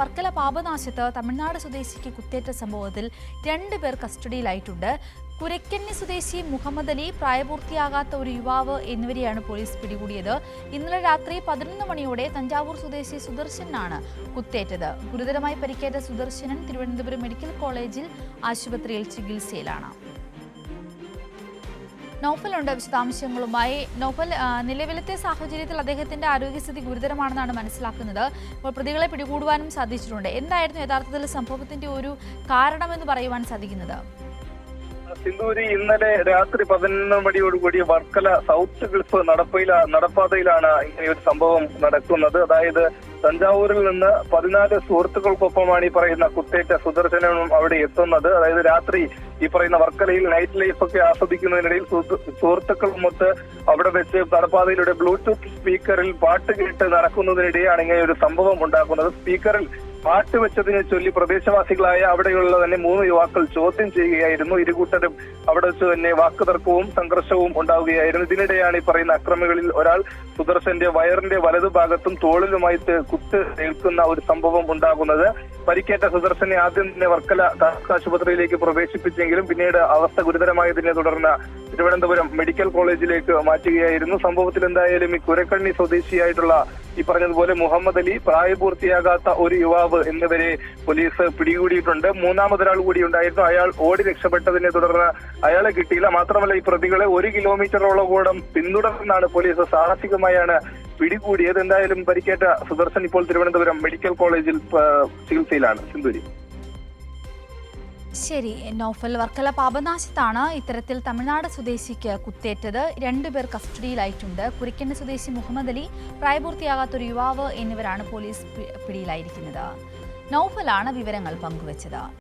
വർക്കല പാപനാശത്ത് തമിഴ്നാട് സ്വദേശിക്ക് കുത്തേറ്റ സംഭവത്തിൽ 2 പേർ കസ്റ്റഡിയിലായിട്ടുണ്ട്. കുരയ്ക്കന്നി സ്വദേശി മുഹമ്മദ് അലി, പ്രായപൂർത്തിയാകാത്ത ഒരു യുവാവ് എന്നിവരെയാണ് പോലീസ് പിടികൂടിയത്. ഇന്നലെ രാത്രി 11 മണിയോടെ തഞ്ചാവൂർ സ്വദേശി സുദർശനാണ് കുത്തേറ്റത്. ഗുരുതരമായി പരിക്കേറ്റ സുദർശനൻ തിരുവനന്തപുരം മെഡിക്കൽ കോളേജിൽ ആശുപത്രിയിൽ ചികിത്സയിലാണ്. നൗഫലുണ്ട് വിശദാംശങ്ങളുമായി. നൗഫൽ, നിലവിലത്തെ സാഹചര്യത്തിൽ അദ്ദേഹത്തിന്റെ ആരോഗ്യസ്ഥിതി ഗുരുതരമാണെന്നാണ് മനസ്സിലാക്കുന്നത്. ഇപ്പോൾ പ്രതികളെ പിടികൂടുവാനും സാധിച്ചിട്ടുണ്ട്. എന്തായിരുന്നു യഥാർത്ഥത്തിൽ സംഭവത്തിന്റെ ഒരു കാരണമെന്ന് പറയുവാൻ സാധിക്കുന്നത്? സിന്ധൂരി, ഇന്നലെ രാത്രി 11 മണിയോടുകൂടി വർക്കല സൗത്ത് ഗൾഫ് നടപ്പാതയിലാണ് ഇങ്ങനെ ഒരു സംഭവം നടക്കുന്നത്. അതായത് തഞ്ചാവൂരിൽ നിന്ന് 14 സുഹൃത്തുക്കൾക്കൊപ്പമാണ് ഈ പറയുന്ന കുത്തേറ്റ സുദർശനും അവിടെ എത്തുന്നത്. അതായത് രാത്രി ഈ പറയുന്ന വർക്കലയിൽ നൈറ്റ് ലൈഫ് ഒക്കെ ആസ്വദിക്കുന്നതിനിടയിൽ സുഹൃത്തുക്കളുമൊത്ത് അവിടെ വെച്ച് നടപ്പാതയിലൂടെ ബ്ലൂടൂത്ത് സ്പീക്കറിൽ പാട്ട് കേട്ട് നടക്കുന്നതിനിടെയാണ് ഇങ്ങനെ ഒരു സംഭവം ഉണ്ടാക്കുന്നത്. സ്പീക്കറിൽ പാട്ട് വെച്ചതിനെ ചൊല്ലി പ്രദേശവാസികളായ അവിടെയുള്ള തന്നെ 3 യുവാക്കൾ ചോദ്യം ചെയ്യുകയായിരുന്നു. ഇരുകൂട്ടരും അവിടെ വെച്ച് തന്നെ വാക്കുതർക്കവും സംഘർഷവും ഉണ്ടാവുകയായിരുന്നു. ഇതിനിടെയാണ് ഈ പറയുന്ന അക്രമികളിൽ ഒരാൾ സുദർശന്റെ വയറിന്റെ വലതുഭാഗത്തും തോളിലുമായി കുത്ത് ഏൽക്കുന്ന ഒരു സംഭവം ഉണ്ടാകുന്നത്. പരിക്കേറ്റ സുദർശനെ ആദ്യം തന്നെ വർക്കല ആശുപത്രിയിലേക്ക് പ്രവേശിപ്പിച്ചെങ്കിലും പിന്നീട് അവസ്ഥ ഗുരുതരമായതിനെ തുടർന്ന് തിരുവനന്തപുരം മെഡിക്കൽ കോളേജിലേക്ക് മാറ്റുകയായിരുന്നു. സംഭവത്തിൽ എന്തായാലും ഈ കുരക്കണ്ണി സ്വദേശിയായിട്ടുള്ള ഈ പറഞ്ഞതുപോലെ മുഹമ്മദ് അലി, പ്രായപൂർത്തിയാകാത്ത ഒരു യുവാവ് എന്നിവരെ പോലീസ് പിടികൂടിയിട്ടുണ്ട്. മൂന്നാമതൊരാൾ കൂടി ഉണ്ടായിരുന്നു. അയാൾ ഓടി രക്ഷപ്പെട്ടതിനെ തുടർന്ന് അയാളെ കിട്ടിയില്ല. മാത്രമല്ല ഈ പ്രതികളെ 1 കിലോമീറ്ററോളം പിന്തുടർന്നാണ് പോലീസ് സാഹസികമായാണ് പിടികൂടിയത്. എന്തായാലും പരിക്കേറ്റ സുദർശൻ ഇപ്പോൾ തിരുവനന്തപുരം മെഡിക്കൽ കോളേജിൽ ചികിത്സയിലാണ്. സിന്ധൂരി. ശരി നൗഫൽ, വർക്കല പാപനാശത്താണ് ഇത്തരത്തിൽ തമിഴ്നാട് സ്വദേശിക്ക് കുത്തേറ്റത്. 2 പേർ കസ്റ്റഡിയിലായിട്ടുണ്ട്. കുരയ്ക്കന്നി സ്വദേശി മുഹമ്മദ് അലി, പ്രായപൂർത്തിയാകാത്തൊരു യുവാവ് എന്നിവരാണ് പോലീസ് പിടിയിലായിരിക്കുന്നത്. നൗഫലാണ് വിവരങ്ങൾ പങ്കുവച്ചത്.